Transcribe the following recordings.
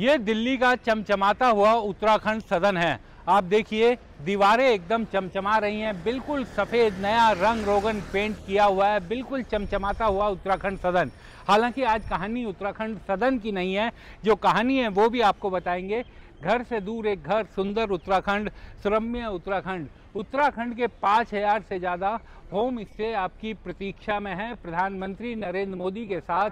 ये दिल्ली का चमचमाता हुआ उत्तराखंड सदन है। आप देखिए दीवारें एकदम चमचमा रही हैं, बिल्कुल सफ़ेद नया रंग रोगन पेंट किया हुआ है, बिल्कुल चमचमाता हुआ उत्तराखंड सदन। हालांकि आज कहानी उत्तराखंड सदन की नहीं है, जो कहानी है वो भी आपको बताएंगे। घर से दूर एक घर, सुंदर उत्तराखंड, सुरम्य उत्तराखंड। उत्तराखंड के 5000 से ज़्यादा होम स्टे आपकी प्रतीक्षा में है। प्रधानमंत्री नरेंद्र मोदी के साथ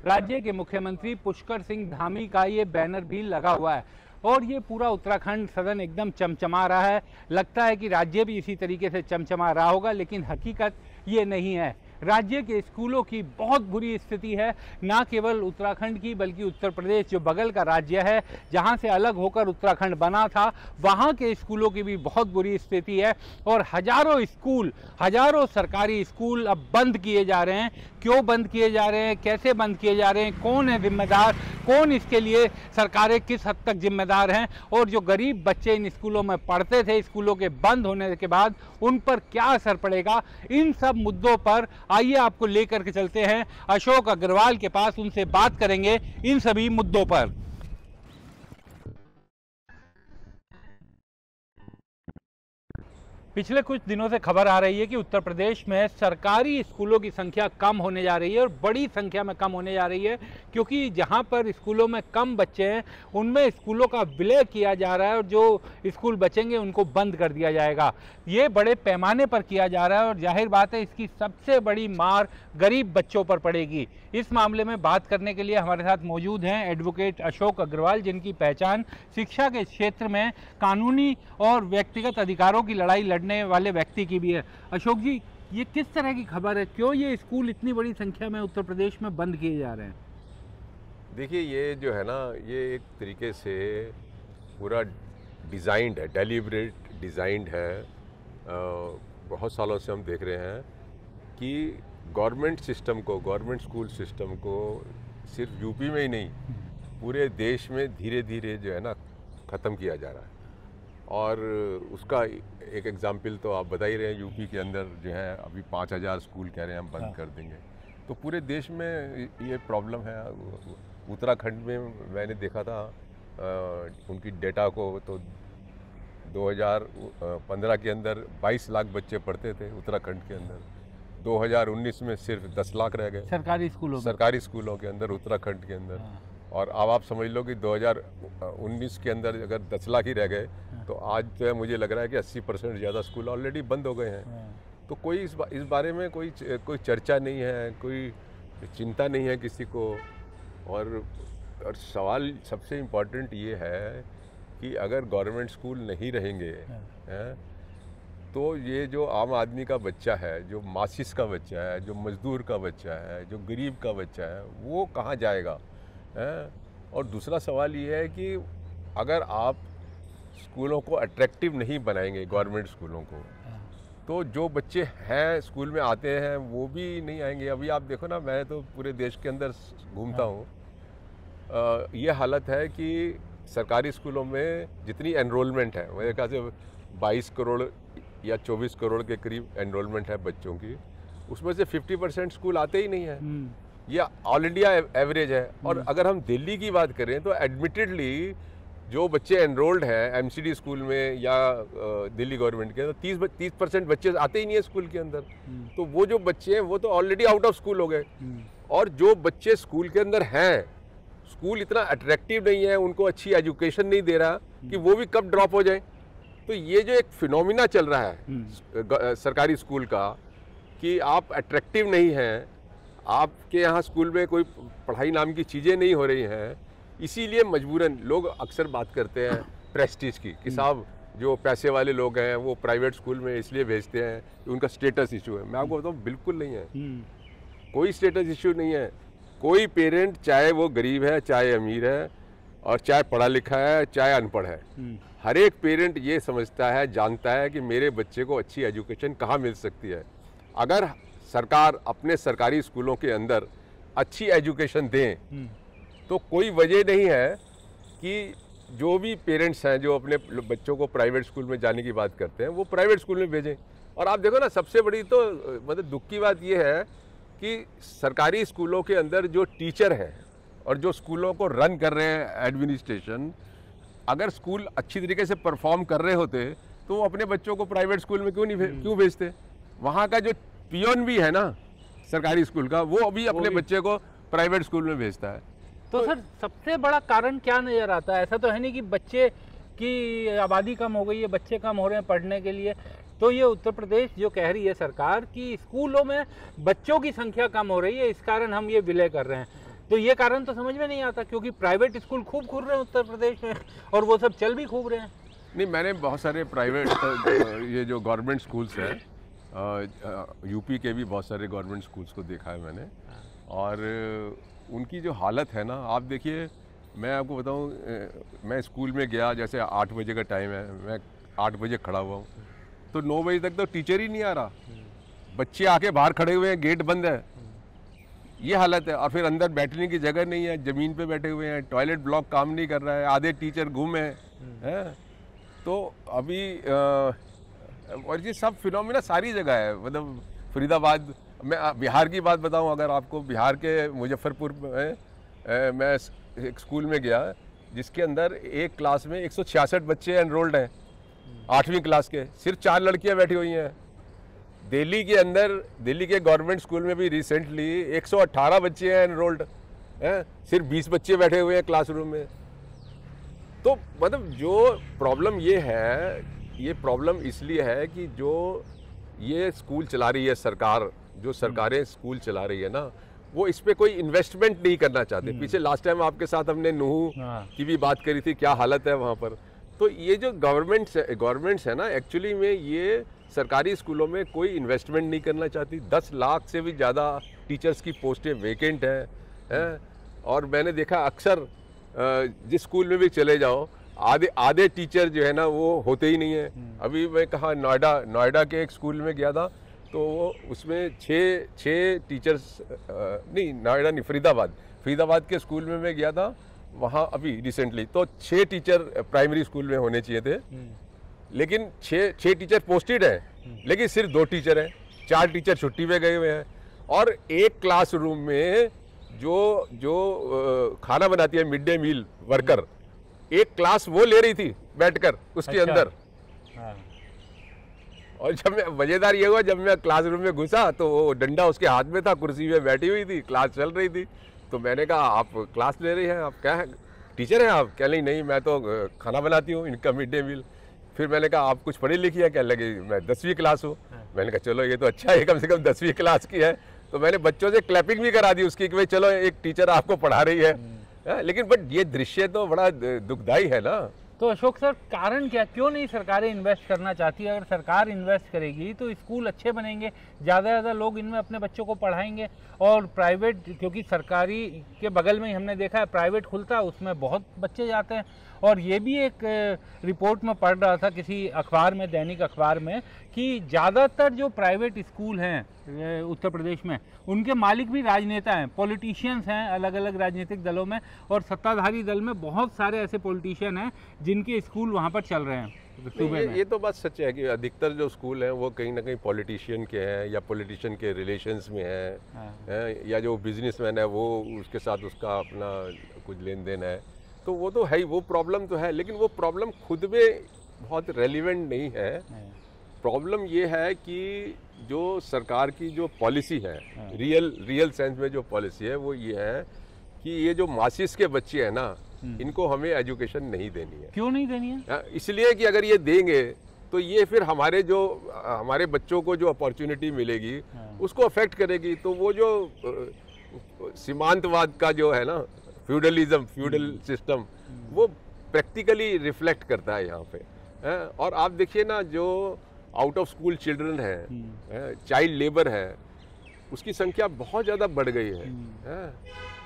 राज्य के मुख्यमंत्री पुष्कर सिंह धामी का ये बैनर भी लगा हुआ है और ये पूरा उत्तराखंड सदन एकदम चमचमा रहा है। लगता है कि राज्य भी इसी तरीके से चमचमा रहा होगा, लेकिन हकीकत ये नहीं है। राज्य के स्कूलों की बहुत बुरी स्थिति है, ना केवल उत्तराखंड की बल्कि उत्तर प्रदेश जो बगल का राज्य है, जहां से अलग होकर उत्तराखंड बना था, वहां के स्कूलों की भी बहुत बुरी स्थिति है। और हजारों स्कूल, हजारों सरकारी स्कूल अब बंद किए जा रहे हैं। क्यों बंद किए जा रहे हैं, कैसे बंद किए जा रहे हैं, कौन है जिम्मेदार, कौन इसके लिए, सरकारें किस हद तक जिम्मेदार हैं, और जो गरीब बच्चे इन स्कूलों में पढ़ते थे, स्कूलों के बंद होने के बाद उन पर क्या असर पड़ेगा, इन सब मुद्दों पर आइए आपको लेकर के चलते हैं अशोक अग्रवाल के पास। उनसे बात करेंगे इन सभी मुद्दों पर। पिछले कुछ दिनों से खबर आ रही है कि उत्तर प्रदेश में सरकारी स्कूलों की संख्या कम होने जा रही है और बड़ी संख्या में कम होने जा रही है, क्योंकि जहां पर स्कूलों में कम बच्चे हैं उनमें स्कूलों का विलय किया जा रहा है और जो स्कूल बचेंगे उनको बंद कर दिया जाएगा। ये बड़े पैमाने पर किया जा रहा है और जाहिर बात है इसकी सबसे बड़ी मार गरीब बच्चों पर पड़ेगी। इस मामले में बात करने के लिए हमारे साथ मौजूद हैं एडवोकेट अशोक अग्रवाल, जिनकी पहचान शिक्षा के क्षेत्र में कानूनी और व्यक्तिगत अधिकारों की लड़ाई लड़ने वाले व्यक्ति की भी है। अशोक जी, ये किस तरह की खबर है, क्यों ये स्कूल इतनी बड़ी संख्या में उत्तर प्रदेश में बंद किए जा रहे हैं? देखिए, ये जो है ना, ये एक तरीके से पूरा डिज़ाइंड है, डेलिब्रेट डिज़ाइंड है। बहुत सालों से हम देख रहे हैं कि गवर्नमेंट सिस्टम को, गवर्नमेंट स्कूल सिस्टम को सिर्फ यूपी में ही नहीं, पूरे देश में धीरे धीरे जो है ना ख़त्म किया जा रहा है। और उसका एक एग्जाम्पल तो आप बता ही रहे हैं, यूपी के अंदर जो है अभी 5000 स्कूल कह रहे हैं हम बंद कर देंगे। तो पूरे देश में ये प्रॉब्लम है। उत्तराखंड में मैंने देखा था उनकी डेटा को, तो 2015 के अंदर 22 लाख बच्चे पढ़ते थे उत्तराखंड के अंदर। 2019 में सिर्फ 10 लाख रह गए सरकारी स्कूलों के अंदर, उत्तराखंड के अंदर। और अब आप समझ लो कि 2019 के अंदर अगर 10 लाख ही रह गए, तो आज जो है मुझे लग रहा है कि 80% ज़्यादा स्कूल ऑलरेडी बंद हो गए हैं। तो कोई इस बारे में कोई चर्चा नहीं है, कोई चिंता नहीं है किसी को। और सवाल सबसे इम्पोर्टेंट ये है कि अगर गवर्नमेंट स्कूल नहीं रहेंगे हैं, तो ये जो आम आदमी का बच्चा है, जो मासिस का बच्चा है, जो मजदूर का बच्चा है, जो गरीब का बच्चा है, वो कहाँ जाएगा है? और दूसरा सवाल ये है कि अगर आप स्कूलों को अट्रैक्टिव नहीं बनाएंगे, गवर्नमेंट स्कूलों को, तो जो बच्चे हैं स्कूल में आते हैं वो भी नहीं आएंगे। अभी आप देखो ना, मैं तो पूरे देश के अंदर घूमता हूँ, ये हालत है कि सरकारी स्कूलों में जितनी एनरोलमेंट है, मेरे ख्याल से 22 करोड़ या 24 करोड़ के करीब एनरोलमेंट है बच्चों की, उसमें से 50% स्कूल आते ही नहीं है। ये ऑल इंडिया एवरेज है। और अगर हम दिल्ली की बात करें तो एडमिटेडली जो बच्चे एनरोल्ड हैं एमसीडी स्कूल में या दिल्ली गवर्नमेंट के, तो 30% बच्चे आते ही नहीं है स्कूल के अंदर। तो वो जो बच्चे हैं वो तो ऑलरेडी आउट ऑफ स्कूल हो गए। और जो बच्चे स्कूल के अंदर हैं, स्कूल इतना अट्रैक्टिव नहीं है, उनको अच्छी एजुकेशन नहीं दे रहा कि वो भी कब ड्रॉप हो जाए। तो ये जो एक फिनोमिना चल रहा है सरकारी स्कूल का, कि आप अट्रैक्टिव नहीं हैं, आपके यहाँ स्कूल में कोई पढ़ाई नाम की चीज़ें नहीं हो रही हैं, इसीलिए मजबूरन लोग अक्सर बात करते हैं प्रेस्टीज की, कि साहब जो पैसे वाले लोग हैं वो प्राइवेट स्कूल में इसलिए भेजते हैं कि उनका स्टेटस इशू है। मैं आपको बताऊँ, बिल्कुल नहीं है, कोई स्टेटस इशू नहीं है। कोई पेरेंट, चाहे वो गरीब है, चाहे अमीर है, और चाहे पढ़ा लिखा है, चाहे अनपढ़ है, हर एक पेरेंट ये समझता है, जानता है कि मेरे बच्चे को अच्छी एजुकेशन कहाँ मिल सकती है। अगर सरकार अपने सरकारी स्कूलों के अंदर अच्छी एजुकेशन दें, तो कोई वजह नहीं है कि जो भी पेरेंट्स हैं जो अपने बच्चों को प्राइवेट स्कूल में जाने की बात करते हैं, वो प्राइवेट स्कूल में भेजें। और आप देखो ना, सबसे बड़ी तो मतलब दुख की बात ये है कि सरकारी स्कूलों के अंदर जो टीचर हैं और जो स्कूलों को रन कर रहे हैं एडमिनिस्ट्रेशन, अगर स्कूल अच्छी तरीके से परफॉर्म कर रहे होते तो वो अपने बच्चों को प्राइवेट स्कूल में क्यों भेजते। वहाँ का जो पियोन भी है ना सरकारी स्कूल का, वो अभी अपने बच्चे को प्राइवेट स्कूल में भेजता है। तो सर सबसे बड़ा कारण क्या नज़र आता है? ऐसा तो है नहीं कि बच्चे की आबादी कम हो गई है, बच्चे कम हो रहे हैं पढ़ने के लिए, तो ये उत्तर प्रदेश जो कह रही है सरकार कि स्कूलों में बच्चों की संख्या कम हो रही है, इस कारण हम ये विलय कर रहे हैं, तो ये कारण तो समझ में नहीं आता, क्योंकि प्राइवेट स्कूल खूब खुल रहे हैं उत्तर प्रदेश में और वो सब चल भी खूब रहे हैं। नहीं, मैंने बहुत सारे प्राइवेट ये जो गवर्नमेंट स्कूल्स हैं, यूपी के भी बहुत सारे गवर्नमेंट स्कूल्स को देखा है मैंने, और उनकी जो हालत है ना, आप देखिए, मैं आपको बताऊं, मैं स्कूल में गया, जैसे 8 बजे का टाइम है, मैं 8 बजे खड़ा हुआ हूँ, तो 9 बजे तक तो टीचर ही नहीं आ रहा, बच्चे आके बाहर खड़े हुए हैं, गेट बंद है, ये हालत है। और फिर अंदर बैठने की जगह नहीं है, ज़मीन पे बैठे हुए हैं, टॉयलेट ब्लॉक काम नहीं कर रहा है, आधे टीचर गुम हैं। तो अभी और ये सब फिनोमिना सारी जगह है, मतलब फरीदाबाद, मैं बिहार की बात बताऊं अगर आपको, बिहार के मुजफ्फरपुर में मैं एक स्कूल में गया जिसके अंदर एक क्लास में 166 बच्चे एनरोल्ड हैं, 8वीं क्लास के, सिर्फ 4 लड़कियां बैठी हुई हैं। दिल्ली के अंदर, दिल्ली के गवर्नमेंट स्कूल में भी रिसेंटली 118 बच्चे हैं एनरोल्ड, सिर्फ 20 बच्चे बैठे हुए हैं क्लासरूम में। तो मतलब जो प्रॉब्लम ये है, ये प्रॉब्लम इसलिए है कि जो ये स्कूल चला रही है सरकार, जो सरकारें स्कूल चला रही है ना, वो इस पे कोई इन्वेस्टमेंट नहीं करना चाहते। पीछे लास्ट टाइम आपके साथ हमने नूह की भी बात करी थी, क्या हालत है वहाँ पर। तो ये जो गवर्नमेंट्स है ना, एक्चुअली में ये सरकारी स्कूलों में कोई इन्वेस्टमेंट नहीं करना चाहती। 10 लाख से भी ज़्यादा टीचर्स की पोस्टें वेकेंट हैं, और मैंने देखा अक्सर जिस स्कूल में भी चले जाओ, आधे टीचर जो है ना वो होते ही नहीं है। अभी मैं कहा नोएडा के एक स्कूल में गया था, तो वो उसमें 6 टीचर्स, नहीं नोएडा नहीं, फरीदाबाद के स्कूल में मैं गया था वहाँ अभी रिसेंटली, तो 6 टीचर प्राइमरी स्कूल में होने चाहिए थे, लेकिन 6 टीचर पोस्टेड हैं, लेकिन सिर्फ 2 टीचर हैं, 4 टीचर छुट्टी पे गए हुए हैं। और एक क्लासरूम में जो खाना बनाती है मिड डे मील वर्कर, एक क्लास वो ले रही थी बैठकर उसके अंदर। और जब मैं, मजेदार ये हुआ, जब मैं क्लासरूम में घुसा तो वो डंडा उसके हाथ में था, कुर्सी में बैठी हुई थी, क्लास चल रही थी। तो मैंने कहा आप क्लास ले रही हैं, आप क्या है, टीचर हैं आप? कह नहीं, मैं तो खाना बनाती हूँ, इनका मिड डे मील। फिर मैंने कहा आप कुछ पढ़ी लिखी है? कहने लगी मैं 10वीं क्लास हूँ। मैंने कहा चलो ये तो अच्छा है, कम से कम 10वीं क्लास की है। तो मैंने बच्चों से क्लैपिंग भी करा दी उसकी कि भाई चलो एक टीचर आपको पढ़ा रही है। लेकिन बट ये दृश्य तो बड़ा दुखदाई है ना। तो अशोक सर, कारण क्या, क्यों नहीं सरकारें इन्वेस्ट करना चाहती? अगर सरकार इन्वेस्ट करेगी तो स्कूल अच्छे बनेंगे, ज़्यादा से ज़्यादा लोग इनमें अपने बच्चों को पढ़ाएंगे। और प्राइवेट, क्योंकि सरकारी के बगल में ही हमने देखा है प्राइवेट खुलता है, उसमें बहुत बच्चे जाते हैं। और ये भी एक रिपोर्ट में पढ़ रहा था किसी अखबार में, दैनिक अखबार में, कि ज़्यादातर जो प्राइवेट स्कूल हैं उत्तर प्रदेश में, उनके मालिक भी राजनेता हैं, पॉलिटिशियंस हैं अलग अलग राजनीतिक दलों में, और सत्ताधारी दल में बहुत सारे ऐसे पॉलिटिशियन हैं जिनके स्कूल वहाँ पर चल रहे हैं। ये तो बात सच है कि अधिकतर जो स्कूल हैं वो कहीं ना कहीं पॉलिटिशियन के हैं या पॉलिटिशियन के रिलेशंस में हैं, या जो बिजनेसमैन है वो उसके साथ उसका अपना कुछ लेन देन है। तो वो तो है ही, वो प्रॉब्लम तो है, लेकिन वो प्रॉब्लम खुद में बहुत रेलिवेंट नहीं है। प्रॉब्लम ये है कि जो सरकार की जो पॉलिसी है, रियल सेंस में जो पॉलिसी है वो ये है कि ये जो मासिस के बच्चे हैं ना, इनको हमें एजुकेशन नहीं देनी है। क्यों नहीं देनी है? इसलिए कि अगर ये देंगे तो ये फिर हमारे बच्चों को जो अपॉर्चुनिटी मिलेगी उसको अफेक्ट करेगी। तो वो जो सीमांतवाद का जो है ना, फ्यूडल सिस्टम, वो प्रैक्टिकली रिफ्लेक्ट करता है यहाँ पे। और आप देखिए ना, जो आउट ऑफ स्कूल चिल्ड्रन है, चाइल्ड लेबर है, उसकी संख्या बहुत ज़्यादा बढ़ गई है,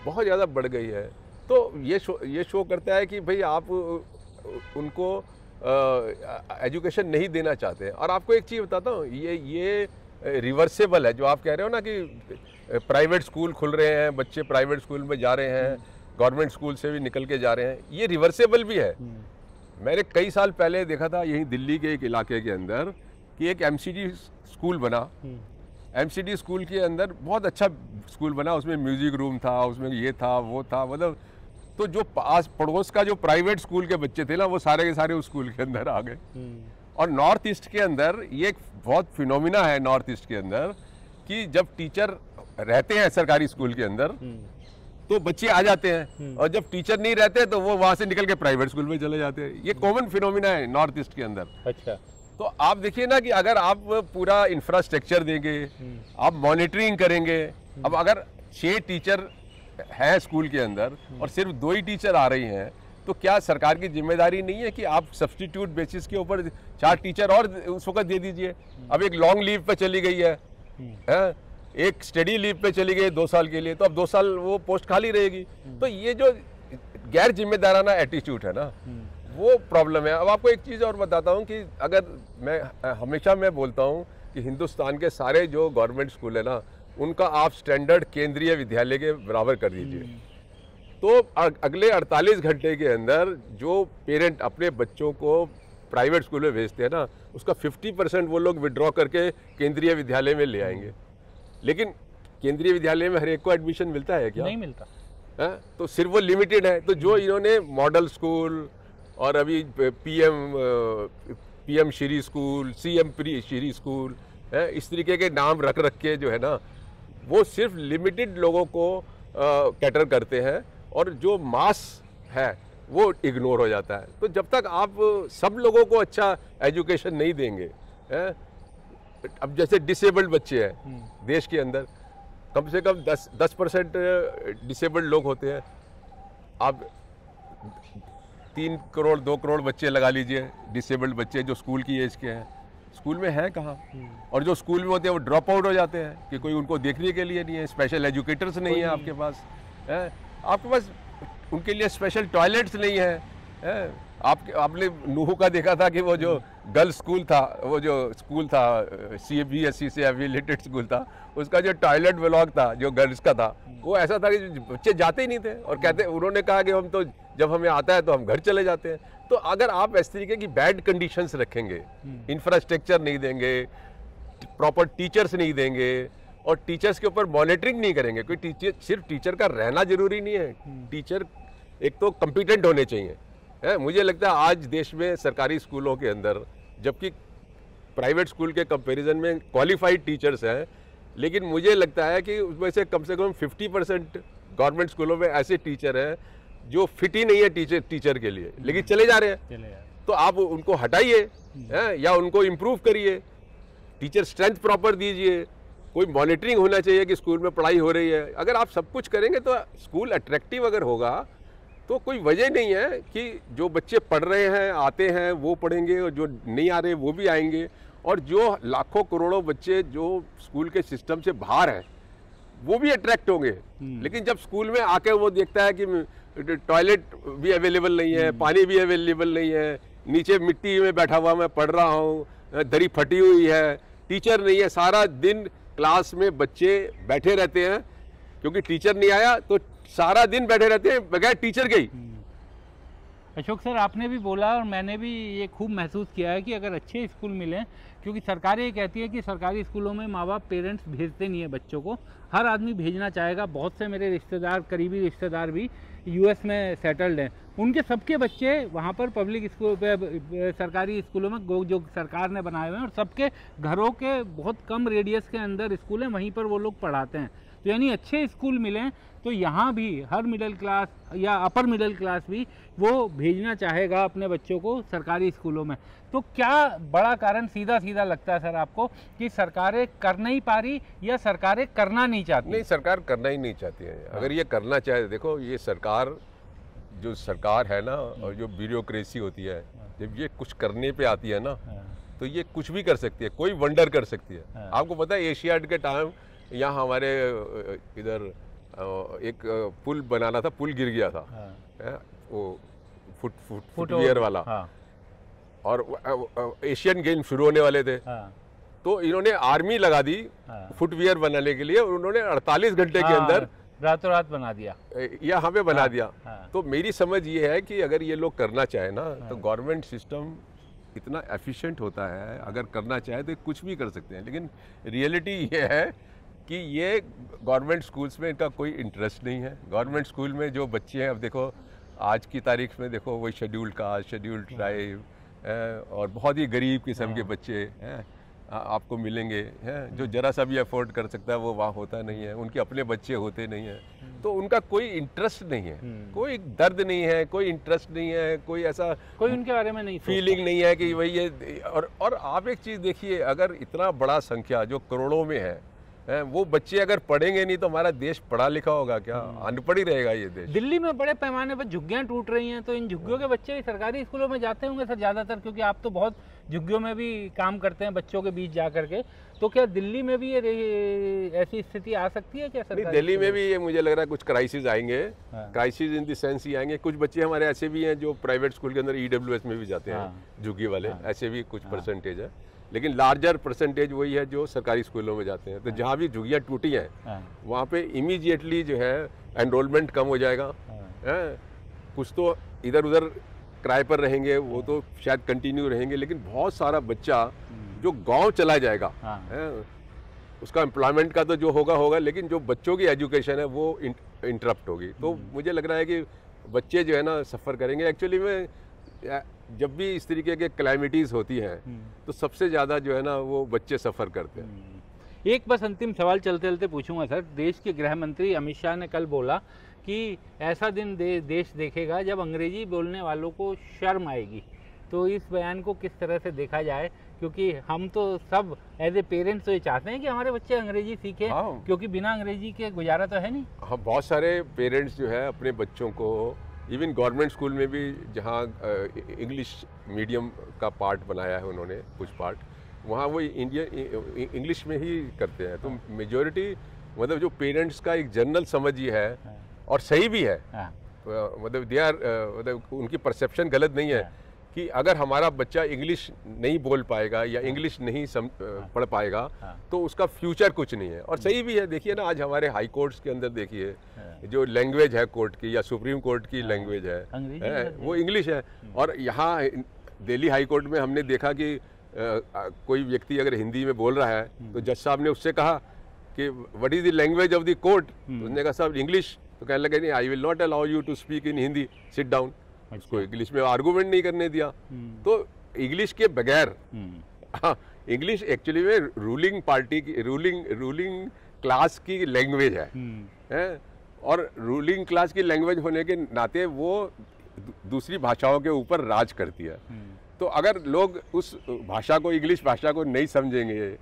बहुत ज़्यादा बढ़ गई है। तो ये शो करता है कि भाई आप उनको एजुकेशन नहीं देना चाहते। और आपको एक चीज़ बताता हूँ, ये रिवर्सेबल है जो आप कह रहे हो ना कि प्राइवेट स्कूल खुल रहे हैं, बच्चे प्राइवेट स्कूल में जा रहे हैं, गवर्नमेंट स्कूल से भी निकल के जा रहे हैं, ये रिवर्सेबल भी है। मैंने कई साल पहले देखा था यहीं दिल्ली के एक इलाके के अंदर कि एक MCD स्कूल बना। एमसीडी स्कूल के अंदर बहुत अच्छा स्कूल बना, उसमें म्यूजिक रूम था, उसमें ये था वो था, मतलब तो जो पास पड़ोस का जो प्राइवेट स्कूल के बच्चे थे ना वो सारे के सारे उस स्कूल के अंदर आ गए। और नॉर्थ ईस्ट के अंदर ये एक बहुत फिनोमिना है नॉर्थ ईस्ट के अंदर कि जब टीचर रहते हैं सरकारी स्कूल के अंदर तो बच्चे आ जाते हैं, और जब टीचर नहीं रहते तो वो वहां से निकल के प्राइवेट स्कूल में चले जाते हैं। ये कॉमन फिनोमिना है नॉर्थ ईस्ट के अंदर। अच्छा, तो आप देखिए ना कि अगर आप पूरा इंफ्रास्ट्रक्चर देंगे, आप मॉनिटरिंग करेंगे, अब अगर 6 टीचर हैं स्कूल के अंदर और सिर्फ 2 ही टीचर आ रही हैं, तो क्या सरकार की जिम्मेदारी नहीं है कि आप सब्स्टिट्यूट बेसिस के ऊपर 4 टीचर और उस वक्त दे दीजिए। अब एक लॉन्ग लीव पे चली गई है, एक स्टडी लीव पे चली गई 2 साल के लिए, तो अब 2 साल वो पोस्ट खाली रहेगी। तो ये जो गैर जिम्मेदाराना एटीट्यूड है ना, वो प्रॉब्लम है। अब आपको एक चीज़ और बताता हूँ कि अगर मैं बोलता हूँ कि हिंदुस्तान के सारे जो गवर्नमेंट स्कूल है ना, उनका आप स्टैंडर्ड केंद्रीय विद्यालय के बराबर कर दीजिए, तो अगले 48 घंटे के अंदर जो पेरेंट अपने बच्चों को प्राइवेट स्कूल में भेजते हैं ना, उसका 50% वो लोग विड्रॉ करके केंद्रीय विद्यालय में ले आएंगे। लेकिन केंद्रीय विद्यालय में हर एक को एडमिशन मिलता है क्या? नहीं मिलता है, तो सिर्फ वो लिमिटेड है। तो जो इन्होंने मॉडल स्कूल और अभी PM Shri school, CM Shri school है, इस तरीके के नाम रख के जो है ना, वो सिर्फ लिमिटेड लोगों को कैटर करते हैं और जो मास है वो इग्नोर हो जाता है। तो जब तक आप सब लोगों को अच्छा एजुकेशन नहीं देंगे, अब जैसे डिसेबल्ड बच्चे हैं देश के अंदर, कम से कम 10% डिसेबल्ड लोग होते हैं। आप 3 करोड़ 2 करोड़ बच्चे लगा लीजिए डिसेबल्ड बच्चे जो स्कूल की एज के हैं, स्कूल में है कहाँ? और जो स्कूल में होते हैं वो ड्रॉप आउट हो जाते हैं कि कोई उनको देखने के लिए नहीं है, स्पेशल एजुकेटर्स नहीं है आपके पास, आपके पास उनके लिए स्पेशल टॉयलेट्स नहीं है। आपने नूहू का देखा था कि वो जो गर्ल्स स्कूल था, वो जो स्कूल था CBSE से एफिलिएटेड स्कूल था, उसका जो टॉयलेट ब्लॉक था जो गर्ल्स का था, वो ऐसा था कि बच्चे जाते ही नहीं थे और कहते, उन्होंने कहा कि हम तो जब हमें आता है तो हम घर चले जाते हैं। तो अगर आप इस तरीके की बैड कंडीशंस रखेंगे, इंफ्रास्ट्रक्चर नहीं देंगे, प्रॉपर टीचर्स नहीं देंगे और टीचर्स के ऊपर मॉनिटरिंग नहीं करेंगे, कोई टीचर सिर्फ टीचर का रहना जरूरी नहीं है, टीचर एक तो कॉम्पिटेंट होने चाहिए। मुझे लगता है आज देश में सरकारी स्कूलों के अंदर, जबकि प्राइवेट स्कूल के कंपैरिजन में क्वालिफाइड टीचर्स हैं, लेकिन मुझे लगता है कि उसमें से कम 50% गवर्नमेंट स्कूलों में ऐसे टीचर हैं जो फिट ही नहीं है टीचर के लिए, लेकिन चले जा रहे हैं। तो आप उनको हटाइए या उनको इम्प्रूव करिए, टीचर स्ट्रेंथ प्रॉपर दीजिए, कोई मॉनिटरिंग होना चाहिए कि स्कूल में पढ़ाई हो रही है। अगर आप सब कुछ करेंगे तो स्कूल अट्रैक्टिव अगर होगा तो कोई वजह नहीं है कि जो बच्चे पढ़ रहे हैं आते हैं वो पढ़ेंगे और जो नहीं आ रहे वो भी आएंगे, और जो लाखों करोड़ों बच्चे जो स्कूल के सिस्टम से बाहर हैं वो भी अट्रैक्ट होंगे। लेकिन जब स्कूल में आके वो देखता है कि टॉयलेट भी अवेलेबल नहीं है, पानी भी अवेलेबल नहीं है, नीचे मिट्टी में बैठा हुआ मैं पढ़ रहा हूँ, दरी फटी हुई है, टीचर नहीं है, सारा दिन क्लास में बच्चे बैठे रहते हैं क्योंकि टीचर नहीं आया, तो सारा दिन बैठे रहते हैं बगैर टीचर के ही। अशोक सर, आपने भी बोला और मैंने भी ये खूब महसूस किया है कि अगर अच्छे स्कूल मिलें, क्योंकि सरकार ये कहती है कि सरकारी स्कूलों में माँ बाप पेरेंट्स भेजते नहीं है बच्चों को, हर आदमी भेजना चाहेगा। बहुत से मेरे रिश्तेदार, करीबी रिश्तेदार भी US में सेटल्ड हैं, उनके सबके बच्चे वहाँ पर पब्लिक स्कूल पे, सरकारी स्कूलों में जो सरकार ने बनाए हुए हैं, और सबके घरों के बहुत कम रेडियस के अंदर स्कूल हैं, वहीं पर वो लोग पढ़ाते हैं। तो यानी अच्छे स्कूल मिलें तो यहाँ भी हर मिडिल क्लास या अपर मिडिल क्लास भी वो भेजना चाहेगा अपने बच्चों को सरकारी स्कूलों में। तो क्या बड़ा कारण सीधा सीधा लगता है सर आपको कि सरकारें कर नहीं पा रही या सरकारें करना नहीं चाहती? नहीं, सरकार करना ही नहीं चाहती है। अगर ये करना चाहे, देखो ये सरकार जो सरकार है ना, और जो ब्यूरोक्रेसी होती है, जब ये कुछ करने पे आती है ना तो ये कुछ भी कर सकती है, कोई वंडर कर सकती है। आपको पता है एशियाड के टाइम यहाँ हमारे इधर एक पुल बनाना था, पुल गिर गया था, वो फुटवियर वाला, और एशियन गेम शुरू होने वाले थे, तो इन्होंने आर्मी लगा दी फुटवियर बनाने के लिए, और उन्होंने 48 घंटे के अंदर रातों रात बना दिया, यहाँ पे बना दिया। तो मेरी समझ ये है कि अगर ये लोग करना चाहे ना, तो गवर्नमेंट सिस्टम इतना एफिशिएंट होता है, अगर करना चाहे तो कुछ भी कर सकते हैं। लेकिन रियलिटी ये है कि ये गवर्नमेंट स्कूल्स में इनका कोई इंटरेस्ट नहीं है। गवर्नमेंट स्कूल में जो बच्चे हैं, अब देखो आज की तारीख में देखो वही शेड्यूल्ड कास्ट, शेड्यूल्ड ट्राइब और बहुत ही गरीब किस्म के बच्चे हैं आपको मिलेंगे हैं, जो जरा सा भी अफोर्ड कर सकता है वो वहाँ होता नहीं है, उनके अपने बच्चे होते नहीं हैं, तो उनका कोई इंटरेस्ट नहीं है, कोई दर्द नहीं है, कोई इंटरेस्ट नहीं है, कोई ऐसा कोई उनके बारे में नहीं फीलिंग नहीं है कि भाई ये। और आप एक चीज़ देखिए, अगर इतना बड़ा संख्या जो करोड़ों में है, वो बच्चे अगर पढ़ेंगे नहीं तो हमारा देश पढ़ा लिखा होगा क्या? अनपढ़ ही रहेगा ये देश। दिल्ली में बड़े पैमाने पर झुग्गियां टूट रही हैं, तो इन झुग्गियों के बच्चे सरकारी स्कूलों में जाते होंगे सर ज़्यादातर, क्योंकि आप तो बहुत झुग्गियों में भी काम करते हैं बच्चों के बीच जा करके, तो क्या दिल्ली में भी ये ऐसी स्थिति आ सकती है क्या सर? दिल्ली में भी ये मुझे लग रहा है कुछ क्राइसिस आएंगे, क्राइसिस इन द सेंस ही आएंगे। कुछ बच्चे हमारे ऐसे भी हैं जो प्राइवेट स्कूल के अंदर EWS में भी जाते हैं, झुग्गी वाले, ऐसे भी कुछ परसेंटेज है, लेकिन लार्जर परसेंटेज वही है जो सरकारी स्कूलों में जाते हैं। तो जहाँ भी झुग्गियाँ टूटी हैं वहाँ पे इमीडिएटली जो है एनरोलमेंट कम हो जाएगा, कुछ तो इधर उधर किराए पर रहेंगे, वो तो शायद कंटिन्यू रहेंगे, लेकिन बहुत सारा बच्चा जो गांव चला जाएगा, उसका एम्प्लॉयमेंट का तो जो होगा, लेकिन जो बच्चों की एजुकेशन है वो इंटरप्ट होगी। तो मुझे लग रहा है कि बच्चे जो है ना सफ़र करेंगे। एक्चुअली में जब भी इस तरीके के क्लाइमिटीज़ होती हैं तो सबसे ज़्यादा जो है ना वो बच्चे सफ़र करते हैं। एक बस अंतिम सवाल चलते चलते पूछूंगा सर, देश के गृह मंत्री अमित शाह ने कल बोला कि ऐसा दिन देश देखेगा जब अंग्रेजी बोलने वालों को शर्म आएगी, तो इस बयान को किस तरह से देखा जाए? क्योंकि हम तो सब एज ए पेरेंट्स तो ये चाहते हैं कि हमारे बच्चे अंग्रेजी सीखें, क्योंकि बिना अंग्रेजी के गुजारा तो है नहीं। हाँ, बहुत सारे पेरेंट्स जो है अपने बच्चों को, इवन गवर्नमेंट स्कूल में भी जहाँ इंग्लिश मीडियम का पार्ट बनाया है उन्होंने, कुछ पार्ट वहाँ वो इंग्लिश में ही करते हैं। तो मेजॉरिटी मतलब जो पेरेंट्स का एक जनरल समझ ही है, और सही भी है, मतलब दे आर, मतलब उनकी परसेप्शन गलत नहीं है कि अगर हमारा बच्चा इंग्लिश नहीं बोल पाएगा या इंग्लिश नहीं पढ़ पाएगा तो उसका फ्यूचर कुछ नहीं है। और सही भी है। देखिए ना, आज हमारे हाई कोर्ट्स के अंदर देखिए जो लैंग्वेज है कोर्ट की या सुप्रीम कोर्ट की लैंग्वेज है वो इंग्लिश है। और यहाँ दिल्ली हाई कोर्ट में हमने देखा कि कोई व्यक्ति अगर हिंदी में बोल रहा है तो जज साहब ने उससे कहा कि what is the language of the court, उसने कहा साहब इंग्लिश। तो कहने लगे नहीं, I will not allow you to speak in Hindi, sit down. उसको इंग्लिश में आर्गूमेंट नहीं करने दिया। तो इंग्लिश के बगैर, इंग्लिश एक्चुअली में रूलिंग पार्टी की, रूलिंग क्लास की लैंग्वेज है, और रूलिंग क्लास की लैंग्वेज होने के नाते वो दूसरी भाषाओं के ऊपर राज करती है। तो अगर लोग उस भाषा को, इंग्लिश भाषा को नहीं समझेंगे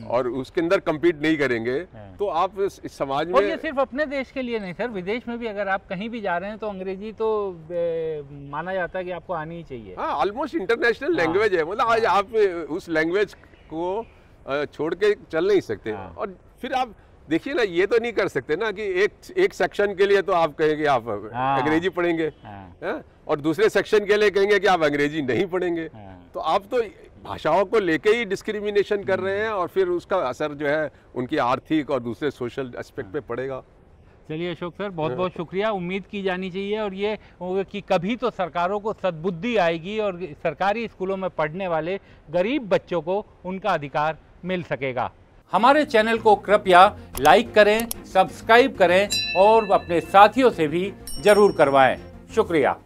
और उसके अंदर कम्पीट नहीं करेंगे तो आप इस समाज में, और ये सिर्फ अपने देश के लिए नहीं सर, विदेश में भी अगर आप कहीं भी जा रहे हैं तो अंग्रेजी तो माना जाता है कि आपको आनी ही चाहिए। हाँ, ऑलमोस्ट इंटरनेशनल लैंग्वेज है। मतलब आज आप उस लैंग्वेज को छोड़ के चल नहीं सकते। और फिर आप देखिए ना, ये तो नहीं कर सकते ना कि एक सेक्शन के लिए तो आप कहेंगे आप अंग्रेजी पढ़ेंगे, और दूसरे सेक्शन के लिए कहेंगे कि आप अंग्रेजी नहीं पढ़ेंगे। तो आप तो भाषाओं को लेके ही डिस्क्रिमिनेशन कर रहे हैं, और फिर उसका असर जो है उनकी आर्थिक और दूसरे सोशल एस्पेक्ट पे पड़ेगा। चलिए अशोक सर, बहुत बहुत शुक्रिया। उम्मीद की जानी चाहिए और ये कि कभी तो सरकारों को सद्बुद्धि आएगी और सरकारी स्कूलों में पढ़ने वाले गरीब बच्चों को उनका अधिकार मिल सकेगा। हमारे चैनल को कृपया लाइक करें, सब्सक्राइब करें और अपने साथियों से भी जरूर करवाएं। शुक्रिया।